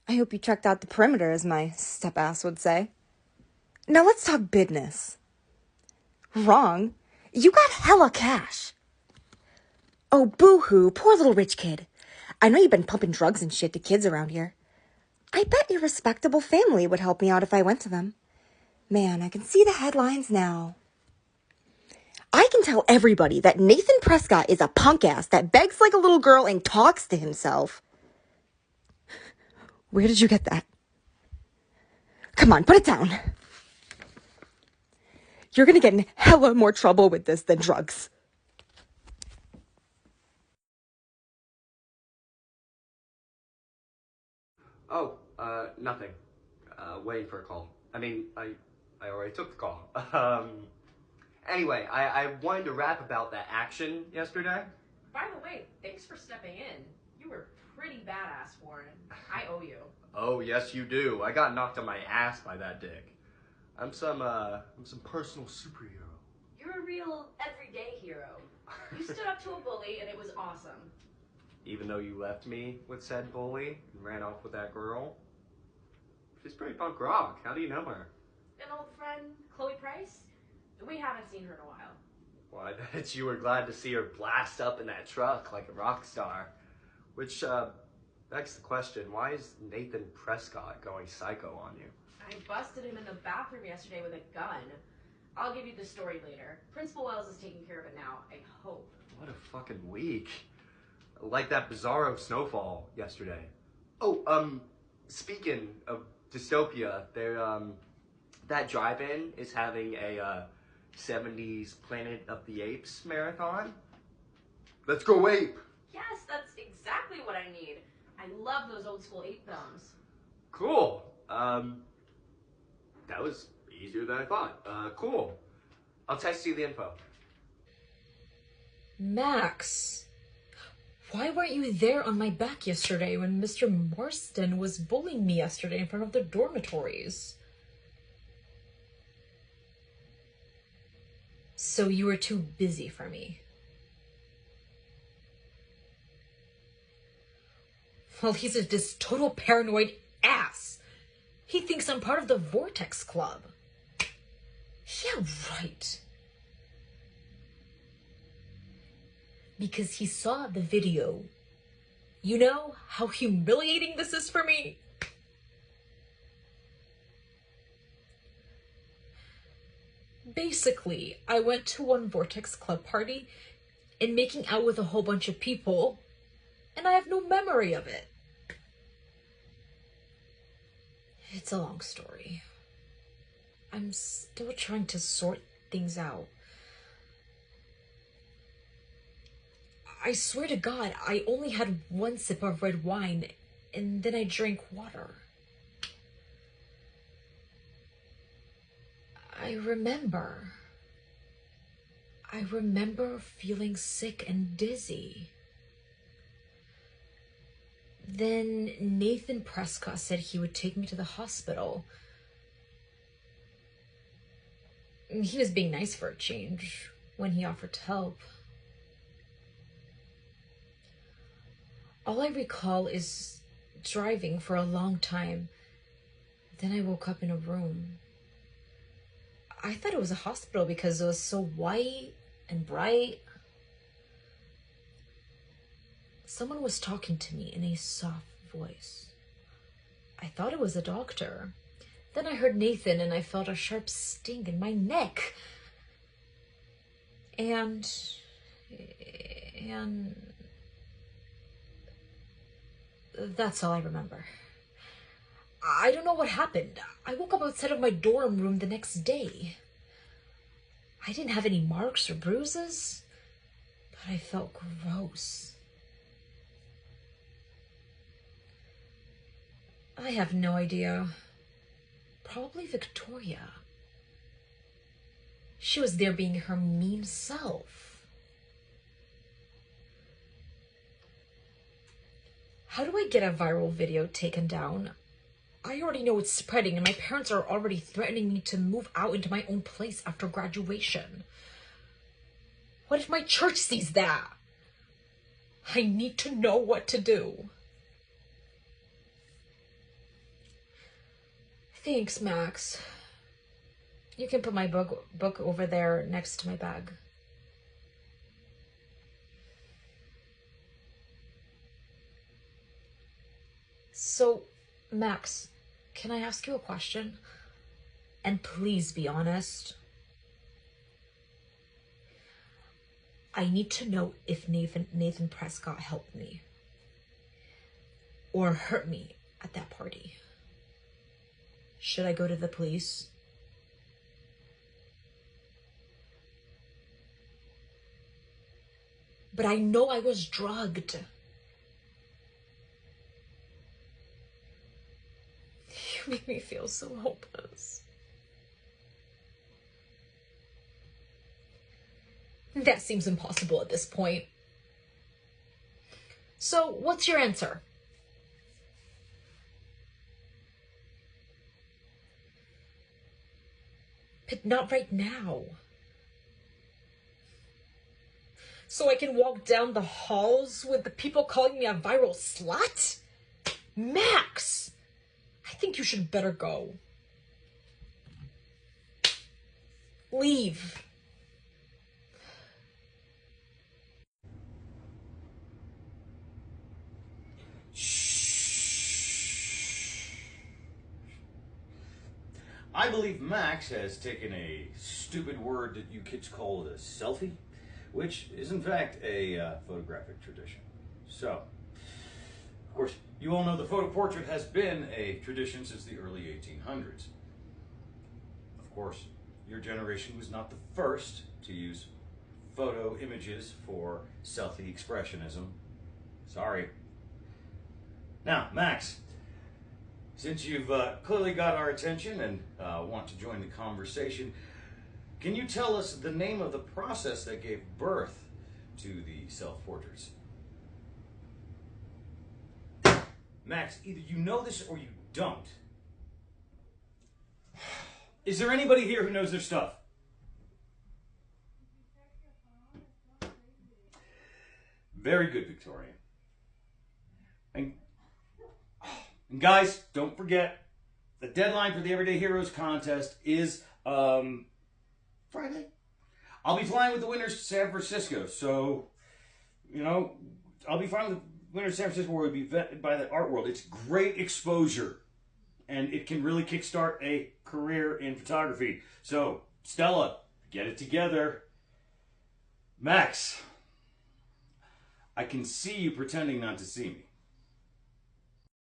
I hope you checked out the perimeter, as my step-ass would say. Now let's talk business. Wrong. You got hella cash. Oh, boo-hoo, poor little rich kid. I know you've been pumping drugs and shit to kids around here. I bet your respectable family would help me out if I went to them. Man, I can see the headlines now. I can tell everybody that Nathan Prescott is a punk ass that begs like a little girl and talks to himself. Where did you get that? Come on, put it down. You're gonna get in hella more trouble with this than drugs. Oh, nothing. Waiting for a call. I already took the call. Anyway, I wanted to rap about that action yesterday. By the way, thanks for stepping in. You were pretty badass for it. I owe you. Oh, yes, you do. I got knocked on my ass by that dick. I'm some personal superhero. You're a real everyday hero. You stood up to a bully and it was awesome. Even though you left me with said bully and ran off with that girl. She's pretty punk rock. How do you know her? An old friend, Chloe Price? We haven't seen her in a while. Well, I bet you were glad to see her blast up in that truck like a rock star. Which, begs the question, why is Nathan Prescott going psycho on you? I busted him in the bathroom yesterday with a gun. I'll give you the story later. Principal Wells is taking care of it now, I hope. What a fucking week. Like that bizarro snowfall yesterday. Oh, speaking of dystopia, that drive-in is having a 70s Planet of the Apes marathon. Let's go ape! Yes, that's exactly what I need. I love those old school ape films. Cool. That was easier than I thought. Cool. I'll text you the info. Max, why weren't you there on my back yesterday when Mr. Marston was bullying me yesterday in front of the dormitories? So you were too busy for me. Well, he's this total paranoid ass. He thinks I'm part of the Vortex Club. Yeah, right. Because he saw the video. You know how humiliating this is for me? Basically, I went to one Vortex Club party and making out with a whole bunch of people, and I have no memory of it. It's a long story. I'm still trying to sort things out. I swear to God, I only had one sip of red wine, and then I drank water. I remember feeling sick and dizzy. Then Nathan Prescott said he would take me to the hospital. He was being nice for a change when he offered to help. All I recall is driving for a long time. Then I woke up in a room. I thought it was a hospital because it was so white and bright. Someone was talking to me in a soft voice. I thought it was a doctor. Then I heard Nathan and I felt a sharp sting in my neck. And that's all I remember. I don't know what happened. I woke up outside of my dorm room the next day. I didn't have any marks or bruises, but I felt gross. I have no idea. Probably Victoria. She was there being her mean self. How do I get a viral video taken down? I already know it's spreading and my parents are already threatening me to move out into my own place after graduation. What if my church sees that? I need to know what to do. Thanks, Max. You can put my book over there next to my bag. So, Max, can I ask you a question? And please be honest. I need to know if Nathan Prescott helped me or hurt me at that party. Should I go to the police? But I know I was drugged. You make me feel so hopeless. That seems impossible at this point. So, what's your answer? But not right now. So I can walk down the halls with the people calling me a viral slut? Max! I think you should better go. Leave. I believe Max has taken a stupid word that you kids call a selfie, which is in fact a photographic tradition. So, of course, you all know the photo portrait has been a tradition since the early 1800s. Of course, your generation was not the first to use photo images for selfie expressionism. Sorry. Now, Max, since you've clearly got our attention and want to join the conversation, can you tell us the name of the process that gave birth to the self-portraits? Max, either you know this or you don't. Is there anybody here who knows their stuff? Very good, Victoria. And guys, don't forget, the deadline for the Everyday Heroes contest is Friday. I'll be flying with the winners to San Francisco, so, you know, I'll be flying with the winners to San Francisco where we'll be vetted by the art world. It's great exposure, and it can really kickstart a career in photography. So, Stella, get it together. Max, I can see you pretending not to see me.